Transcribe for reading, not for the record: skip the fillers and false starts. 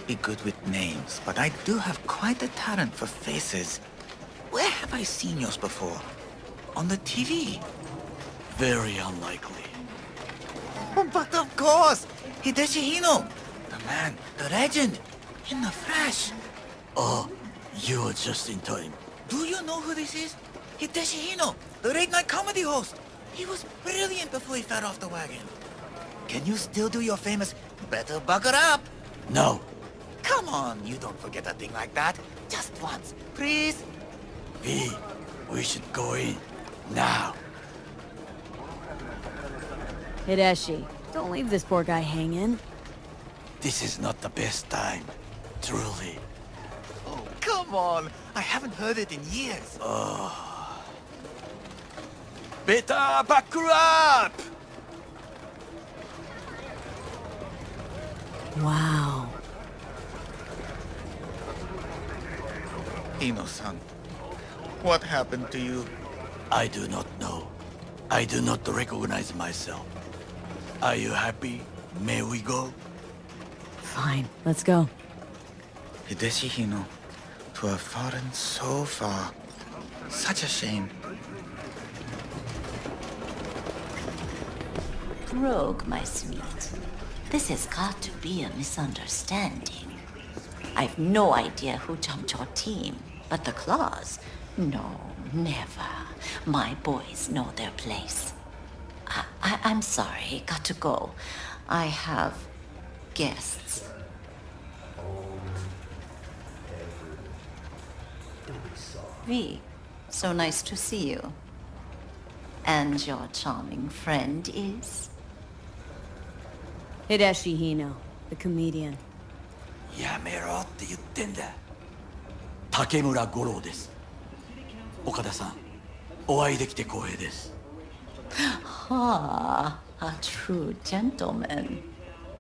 be good with names, but I do have quite a talent for faces. Where have I seen yours before? On the TV? Very unlikely. But of course! Hideshi Hino! The man, the legend, in the flesh. Oh, you are just in time. Do you know who this is? Hideshi Hino, the late night comedy host. He was brilliant before he fell off the wagon. Can you still do your famous "better buckle up"? No. Come on, you don't forget a thing like that. Just once, please. V, we should go in. Now. Hideshi, don't leave this poor guy hanging. This is not the best time. Truly. Oh, come on. I haven't heard it in years. Better buckle up! Wow. Hino-san, what happened to you? I do not know. I do not recognize myself. Are you happy? May we go? Fine, let's go. Hideshi Hino, to have fallen so far. Such a shame. Rogue, my sweet. This has got to be a misunderstanding. I've no idea who jumped your team, but the claws? No, never. My boys know their place. I'm sorry, got to go. I have guests. V, so nice to see you. And your charming friend is? Hideshi Hino, the comedian. やめろって言ってんだ。竹村五郎です。岡田さん、お会いできて光栄です。Ah, a true gentleman.